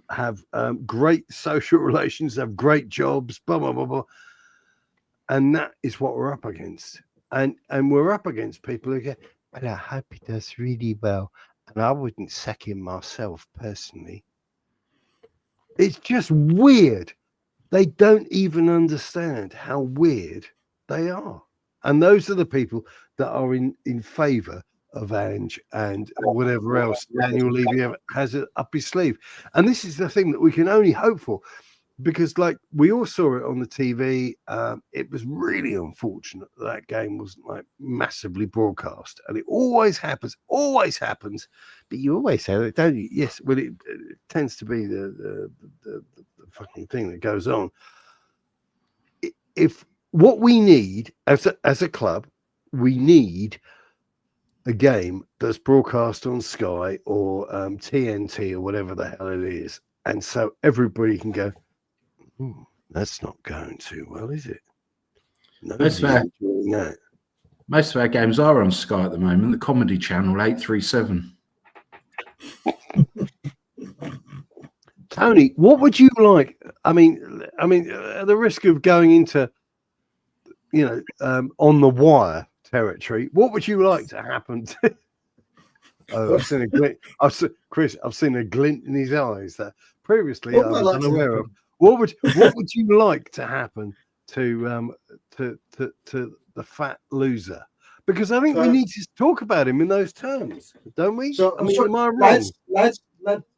have great social relations, have great jobs, blah, blah, blah, blah. And that is what we're up against. and we're up against people who go, "Well, I hope he does really well," and I wouldn't sack him myself personally. It's just weird. They don't even understand how weird they are. And those are the people that are in favour of Ange and whatever else Daniel Levy has up his sleeve. And this is the thing that we can only hope for, because like we all saw it on the TV. It was really unfortunate that game wasn't like massively broadcast. And it always happens. But you always say that, don't you? Yes, well, it tends to be the fucking thing that goes on. If what we need as a club, we need a game that's broadcast on Sky or TNT or whatever the hell it is, and so everybody can go, that's not going too well, is it? Most of our games are on Sky at the moment. The Comedy Channel 837. Tony, what would you like? I mean, at the risk of going into, on the wire territory, what would you like to happen to? Oh, I've seen a glint. Chris, I've seen a glint in his eyes that previously I was unaware of. What would you like to happen to the fat loser? Because I think we need to talk about him in those terms, don't we? So, am I wrong? Lads,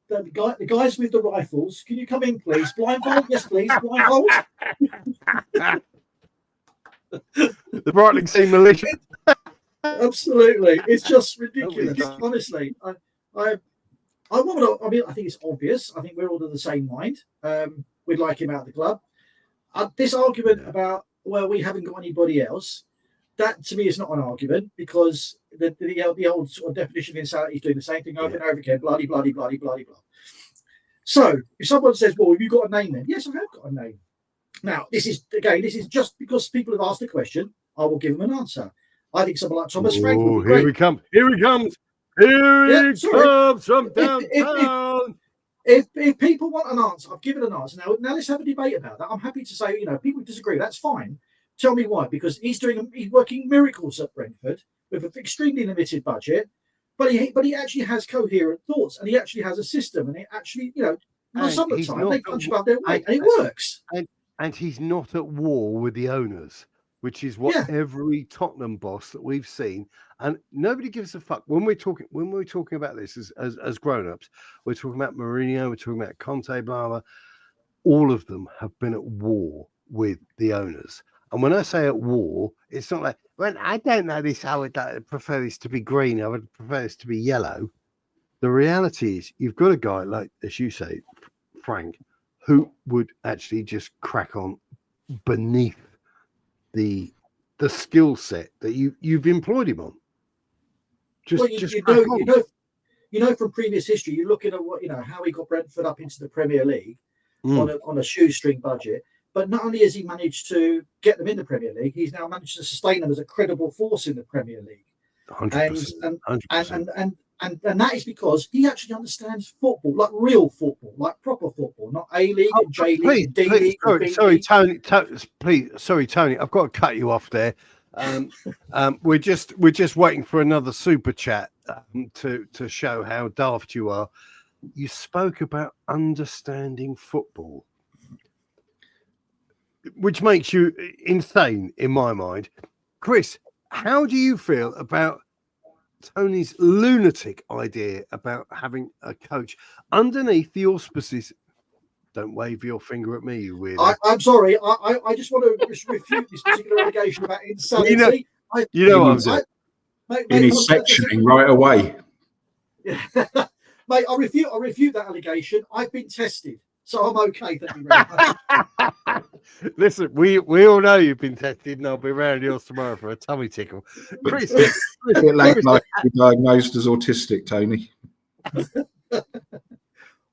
the guys with the rifles, can you come in, please? Blindfold, yes, please. Blindfold. The Brightling militia. Absolutely, it's just ridiculous. Honestly, I think it's obvious. I think we're all of the same mind. We'd like him out of the club. This argument about, well, we haven't got anybody else, that to me is not an argument, because the old sort of definition of insanity is doing the same thing over and over again, bloody, bloody, bloody, bloody, blah. So if someone says, well, have you got a name then? Yes, I have got a name. Now, this is just because people have asked the question, I will give them an answer. I think someone like Thomas Frank would be great. Here he comes. Here he comes from downtown. If people want an answer, I've given an answer. Now let's have a debate about that. I'm happy to say, people disagree. That's fine. Tell me why. Because he's working miracles at Brentford with an extremely limited budget, but he actually has coherent thoughts, and he actually has a system, and it actually, some of the time they punch above their weight, and it works. And he's not at war with the owners, which is what every Tottenham boss that we've seen, and nobody gives a fuck when we're talking about this as grown-ups. We're talking about Mourinho, we're talking about Conte, blah blah. All of them have been at war with the owners. And when I say at war, it's not like, well, I don't know this. I would prefer this to be green. I would prefer this to be yellow. The reality is, you've got a guy like, as you say, Frank, who would actually just crack on beneath the skill set that you've employed him on. From previous history, you're looking at what how he got Brentford up into the Premier League on a shoestring budget. But not only has he managed to get them in the Premier League, he's now managed to sustain them as a credible force in the Premier League. 100%. And that is because he actually understands football, like real football, like proper football, not A-League and J-League and D-League. Sorry, Tony. Sorry, Tony. I've got to cut you off there. We're just waiting for another super chat to show how daft you are. You spoke about understanding football, which makes you insane in my mind. Chris, how do you feel about Tony's lunatic idea about having a coach underneath the auspices? Don't wave your finger at me, you weirdo. I'm sorry. I just want to refute this particular allegation about insanity. You know what I'm saying. In his sectioning right away. Yeah. Mate, I refute that allegation. I've been tested, so I'm okay. Thank you very much. Listen, we all know you've been tested, and I'll be around yours tomorrow for a tummy tickle. Chris, a bit late, like you're diagnosed as autistic, Tony.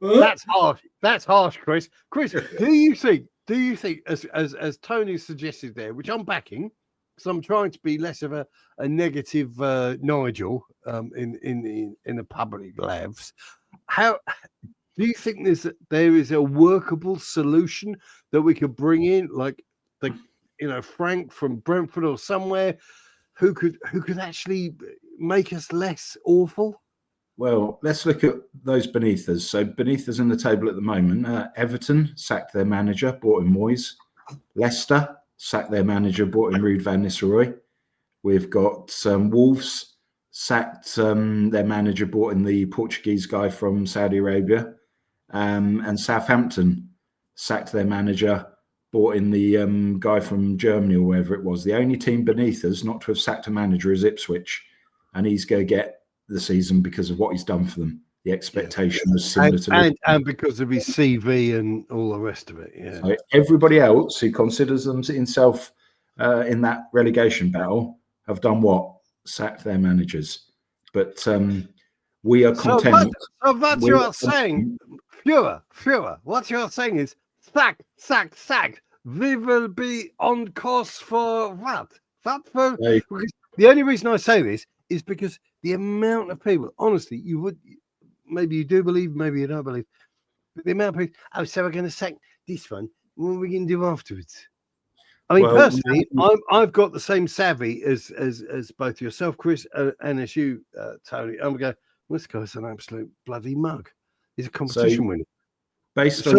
That's harsh. That's harsh, Chris. Chris, do you think, as Tony suggested there, which I'm backing, because I'm trying to be less of a negative Nigel in the public lives, how do you think there is a workable solution that we could bring in, like Frank from Brentford or somewhere, who could actually make us less awful? Well, let's look at those beneath us. So beneath us in the table at the moment, Everton sacked their manager, brought in Moyes. Leicester sacked their manager, brought in Ruud van Nistelrooy. We've got Wolves sacked their manager, brought in the Portuguese guy from Saudi Arabia. And Southampton sacked their manager, brought in the guy from Germany or wherever it was. The only team beneath us not to have sacked a manager is Ipswich. And he's going to get the season because of what he's done for them. The expectation was similar to and because of his CV and all the rest of it. Yeah. So everybody else who considers himself in that relegation battle have done what? Sacked their managers. But we are content. So what you're saying, Führer, what you're saying is sack. We will be on course for what? The only reason I say this is because the amount of people, honestly, maybe you do believe, maybe you don't believe, but the amount of people, so we're going to sack this one, what are we going to do afterwards? I mean, personally, I've got the same savvy as both yourself, Chris, and as you, Tony. I'm going, this guy's an absolute bloody mug. He's a competition winner. Based on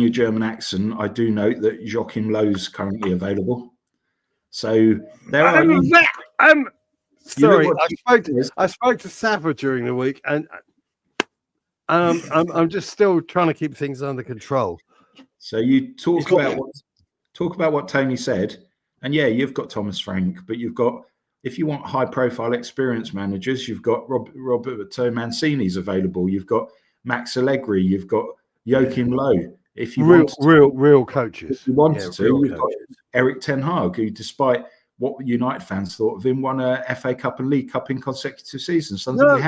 your German accent, I do note that Joachim Löw's currently available. So there are. Sorry, I spoke to Sava during the week, and I'm just still trying to keep things under control. So you talk about what Tony said, and yeah, you've got Thomas Frank, but you've got, if you want high-profile experienced managers, you've got Roberto Mancini's available. You've got Max Allegri. You've got Joachim Löw. If you real coaches, if you wanted to, you've got Eric Ten Hag, who, despite what United fans thought of him, won a FA Cup and League Cup in consecutive seasons. But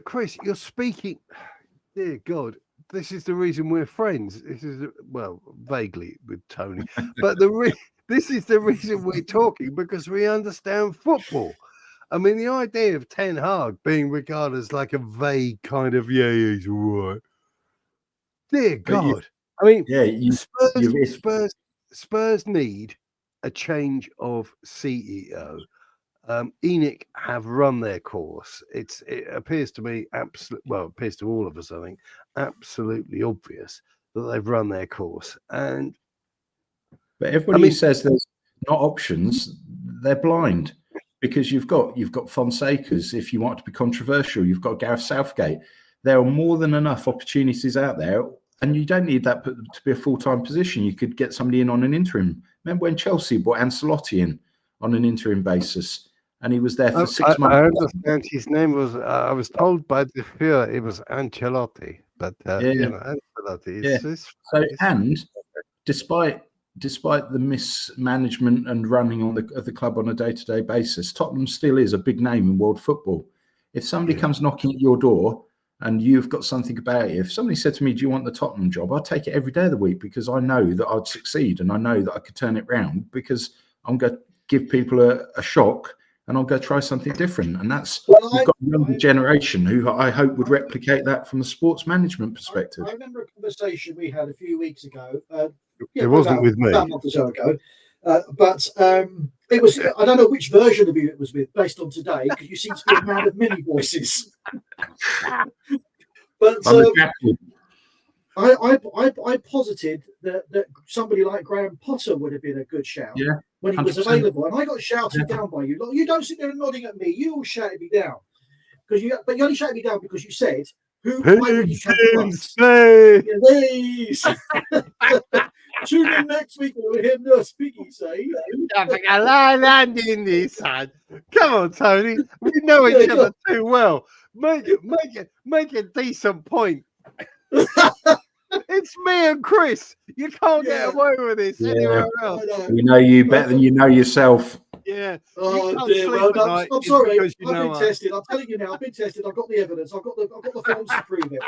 Chris, you're speaking. Dear God, this is the reason we're friends. This is vaguely with Tony, but this is the reason we're talking, because we understand football. I mean, the idea of Ten Hag being regarded as like a vague kind of he's all right. Dear God, Spurs need a change of CEO. ENIC have run their course. It appears to me it appears to all of us, I think, absolutely obvious that they've run their course. But everybody who says there's not options, they're blind, because you've got Fonseca's. If you want to be controversial, you've got Gareth Southgate. There are more than enough opportunities out there, and you don't need that to be a full-time position. You could get somebody in on an interim. Remember when Chelsea brought Ancelotti in on an interim basis, and he was there for 6 months? I understand his name was, I was told by the Führer, it was Ancelotti, but Ancelotti. And despite the mismanagement and running of the club on a day-to-day basis, Tottenham still is a big name in world football. If somebody comes knocking at your door and you've got something about it, if somebody said to me, do you want the Tottenham job? I'd take it every day of the week, because I know that I'd succeed, and I know that I could turn it round, because I'm going to give people a shock, and I'll go try something different. And that's, we've got a younger generation who I hope would replicate that from a sports management perspective. I remember a conversation we had a few weeks ago. It wasn't with me. About a month or so ago. But it was, I don't know which version of you it was with, based on today, because you seem to be a man of many voices. But I posited that somebody like Graham Potter would have been a good shout when he was available, and I got shouted down by you. Like, you don't sit there and nodding at me. You all shouted me down, but you only shouted me down because you said, "Why would he come to us?" Please. Tune in next week when we hear no speaking say. Come on, Tony. We know each other too well. Make a decent point. It's me and Chris. You can't get away with this anywhere else. We know you better than you know yourself. Yeah. Oh dear. Well, I'm sorry. I've been tested. I'm telling you now. I've been tested. I've got the evidence. I've got the forms to prove it.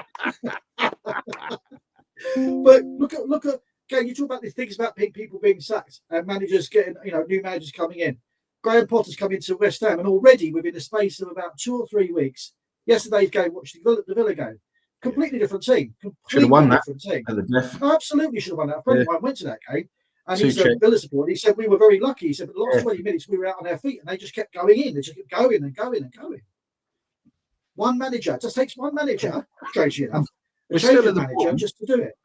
But look at. Okay, you talk about these things about people being sacked and managers getting, new managers coming in. Graham Potter's come into West Ham, and already within the space of about 2 or 3 weeks, yesterday's game, watched the Villa game. Completely different team. Should have won that. Team. At the death. Absolutely should have won that. A friend of mine went to that game, And he's a Villa supporter. He said we were very lucky. He said, but the last 20 minutes we were out on our feet and they just kept going in. They just kept going and going and going. One manager. It just takes one manager, strangely enough, a change of manager just to do it.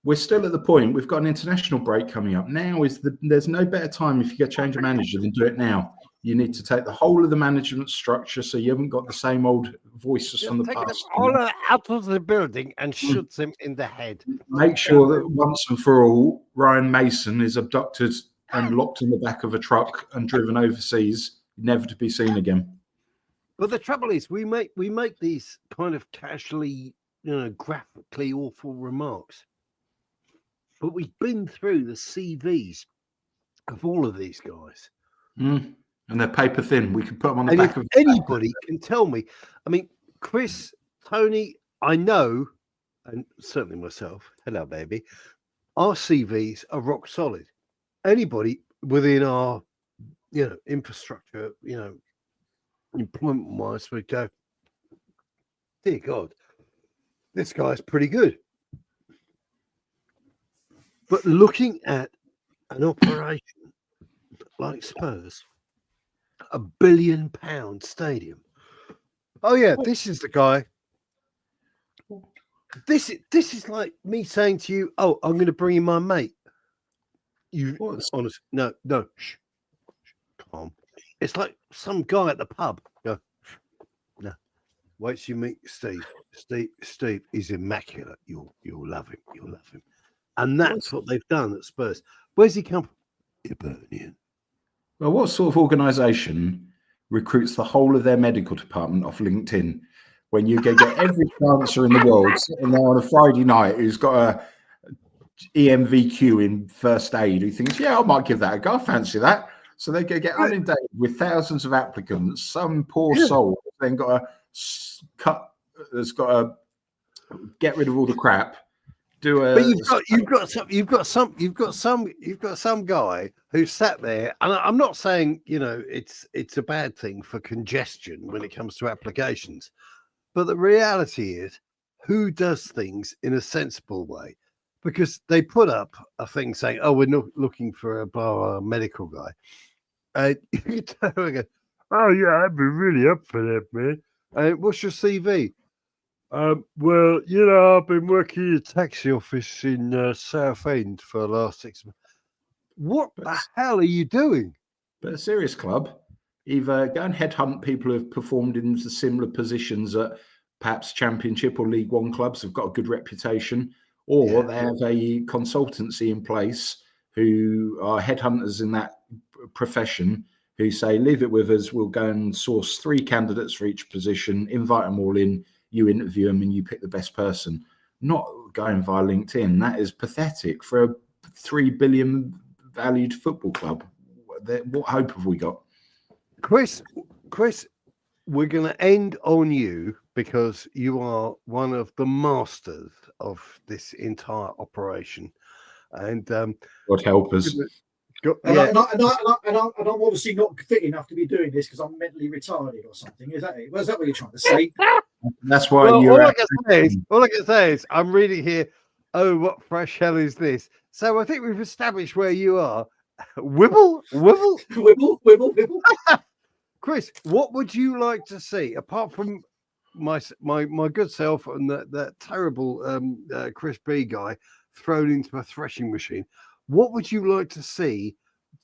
We're still at the point. We've got an international break coming up. Now there's no better time if you get change of manager than do it now. You need to take the whole of the management structure so you haven't got the same old voices from the past. All out of the building and shoot them in the head. Make sure that once and for all, Ryan Mason is abducted and locked in the back of a truck and driven overseas, never to be seen again. But the trouble is, we make these kind of casually, graphically awful remarks. But we've been through the CVs of all of these guys. And they're paper thin. We can put them on the back of anybody can tell me. I mean, Chris, Tony, I know, and certainly myself, hello, baby, our CVs are rock solid. Anybody within our, infrastructure, employment-wise would go, dear God, this guy's pretty good. But looking at an operation like Spurs, £1 billion stadium. Oh yeah, this is the guy. This is like me saying to you, "Oh, I'm going to bring in my mate." You honest? No, shh, calm. It's like some guy at the pub. Go, no. Wait till you meet Steve. Steve is immaculate. You'll love him. You'll love him. And that's what they've done at Spurs. Where's he come from? Hibernian. Well, what sort of organisation recruits the whole of their medical department off LinkedIn when you get every dancer in the world sitting there on a Friday night who's got a EMVQ in first aid who thinks, yeah, I might give that a go. I fancy that. So they get inundated with thousands of applicants. Some poor soul then got to get rid of all the crap. But you've got some guy who sat there, and I'm not saying it's a bad thing for congestion when it comes to applications, but the reality is, who does things in a sensible way? Because they put up a thing saying, "Oh, we're not looking for a medical guy," and you go, "Oh yeah, I'd be really up for that, man." What's your CV? Well, I've been working in a taxi office in Southend for the last 6 months. What the hell are you doing? But a serious club, either go and headhunt people who have performed in similar positions at perhaps Championship or League One clubs, have got a good reputation, or they have a consultancy in place who are headhunters in that profession who say, leave it with us, we'll go and source 3 candidates for each position, invite them all in, you interview them and you pick the best person. Not going via LinkedIn. That is pathetic for a 3 billion valued football club. What hope have we got? Chris, we're going to end on you because you are one of the masters of this entire operation. And God help us. And I'm obviously not fit enough to be doing this because I'm mentally retarded or something. Is that it? Is that what you're trying to say? That's why all I can say is I'm reading here. Oh, what fresh hell is this? So I think we've established where you are. Wibble. Chris, what would you like to see apart from my good self and that terrible Chris B guy thrown into a threshing machine? What would you like to see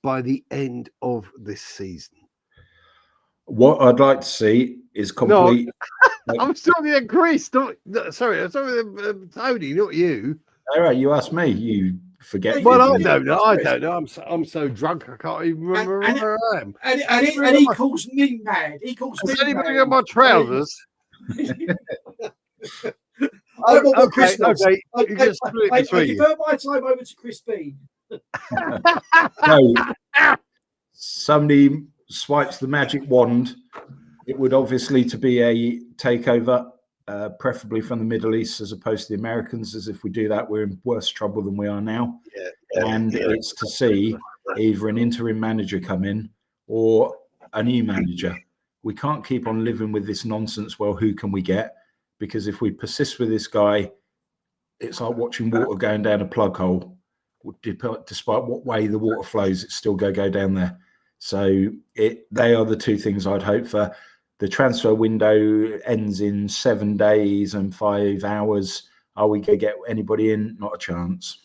by the end of this season? What I'd like to see is complete. No, I'm talking to Chris. Sorry, I'm talking to Tony, not you. All right, you asked me. You forget. Well, I don't know. I'm so drunk I can't even remember where I am. And he calls me mad. He calls me mad. Anybody got my trousers? I want what Chris wants. Okay. I defer my time over to Chris B. No, somebody swipes the magic wand. It would obviously to be a takeover, preferably from the Middle East as opposed to the Americans, as if we do that, we're in worse trouble than we are now. It's to see either an interim manager come in or a new manager. We can't keep on living with this nonsense. Well, who can we get? Because if we persist with this guy, it's like watching water going down a plug hole. despite what way the water flows, it's still go down there. So they are the two things I'd hope for. The transfer window ends in 7 days and 5 hours. Are we going to get anybody in? Not a chance.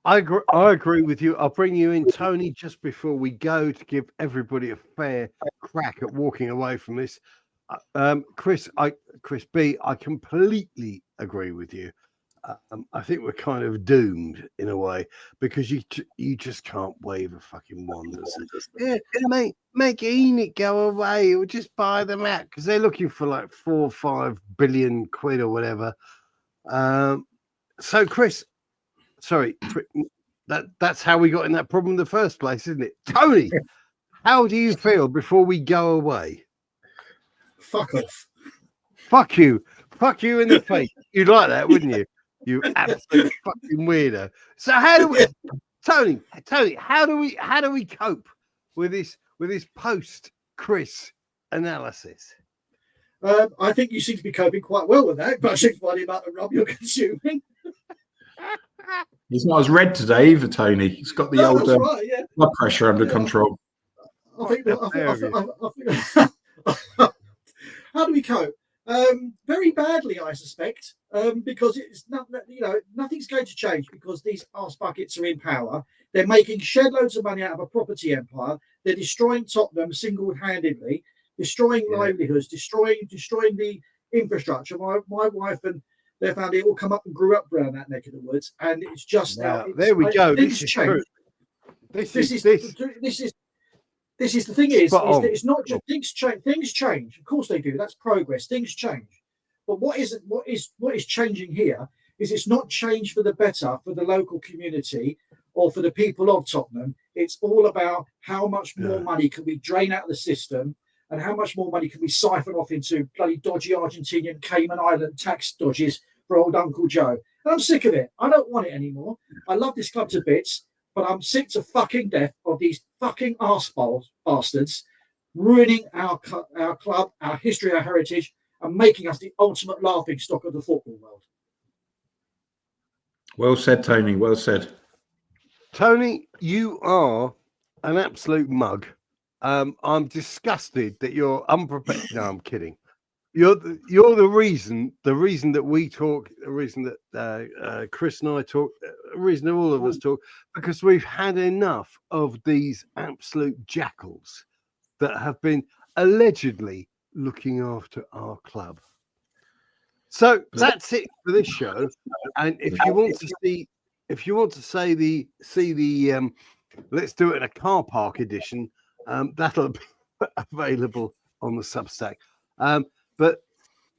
I agree with you. I'll bring you in, Tony, just before we go to give everybody a fair crack at walking away from this. Chris B, I completely agree with you. I think we're kind of doomed in a way because you just can't wave a fucking wand. Yeah, make Enid go away or just buy them out because they're looking for like 4 or 5 billion quid or whatever. So Chris, sorry, that's how we got in that problem in the first place, isn't it? Tony, how do you feel before we go away? Fuck off. Fuck you in the face. You'd like that, wouldn't you? You absolute fucking weirdo. So how do we, Tony? How do we cope with this post Chris analysis? I think you seem to be coping quite well with that, but by the amount of rub you're consuming. He's not as red today either, Tony. He's got the old right, yeah. blood pressure under control. I think how do we cope? Very badly, I suspect, because it's not, nothing's going to change because these arse buckets are in power. They're making shed loads of money out of a property empire. They're destroying Tottenham single-handedly, destroying livelihoods, destroying the infrastructure. My wife and their family all come up and grew up around that neck of the woods, and it's just now. There we go. This is true. This is the thing is it's not just things change. Of course they do. That's progress. Things change. But what is changing here is it's not change for the better for the local community or for the people of Tottenham. It's all about how much more money can we drain out of the system and how much more money can we siphon off into bloody dodgy Argentinian Cayman Island tax dodges for old Uncle Joe. And I'm sick of it. I don't want it anymore. I love this club to bits, but I'm sick to fucking death of these fucking arseballs bastards ruining our club, our history, our heritage, and making us the ultimate laughing stock of the football world. Well said, Tony. Well said. Tony, you are an absolute mug. I'm disgusted that you're unprepared. No, I'm kidding. You're the reason that we talk, the reason that Chris and I talk, the reason that all of us talk, because we've had enough of these absolute jackals that have been allegedly looking after our club. So that's it for this show. And if you want to see the let's do it in a car park edition, that'll be available on the Substack. But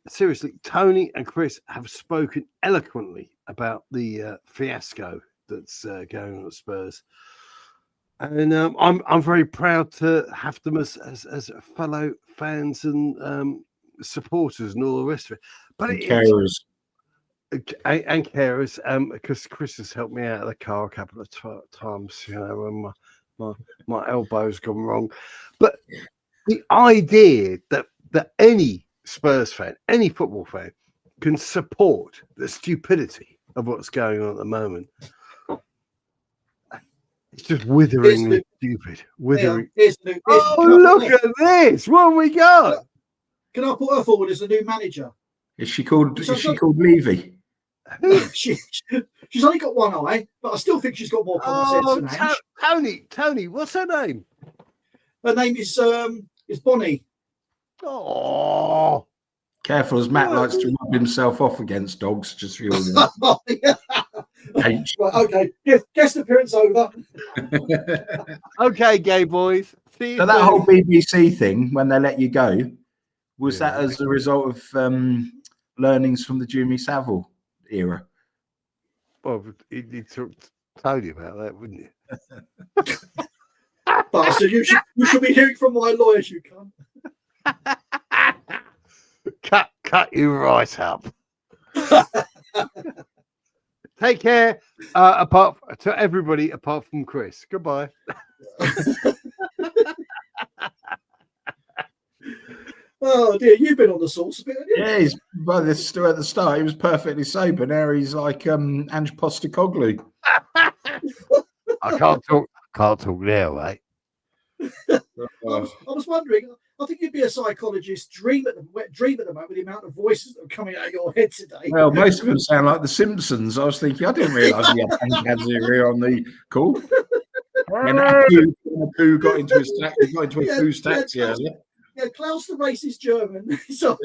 seriously, Tony and Chris have spoken eloquently about the fiasco that's going on at Spurs, and I'm very proud to have them as fellow fans and supporters and all the rest of it. But carers. And carers, because Chris has helped me out of the car a couple of times, when my elbow's gone wrong. But the idea that any Spurs fan, any football fan, can support the stupidity of what's going on at the moment, it's just witheringly stupid. Withering. Look at this! What have we got? Can I put her forward as the new manager? Is she called Levy? She's only got one eye, but I still think she's got more common sense than Ange. Tony, what's her name? Her name is Bonnie. Oh, careful, as Matt likes to rub himself off against dogs. Just for your right, okay, guest appearance over. Okay, gay boys. See you so that whole BBC thing, when they let you go, was that as a result of learnings from the Jimmy Savile era? Well, you talked to Tony about that, wouldn't you? Bastard, you should be hearing from my lawyers, you cunt. Cut you right up. Take care. Apart to everybody, apart from Chris. Goodbye. Oh dear, you've been on the sauce a bit, haven't you? Yeah, he's at the start. He was perfectly sober. Now he's like Ange Postecoglou. I can't talk. Can't talk now, mate. I was wondering. I think you'd be a psychologist. Dream at the moment with the amount of voices that are coming out of your head today. Well, most of them sound like The Simpsons. I was thinking, I didn't realise we had Pankazir on the call. And Apu got into his taxi earlier. Yeah, Klaus the racist German. So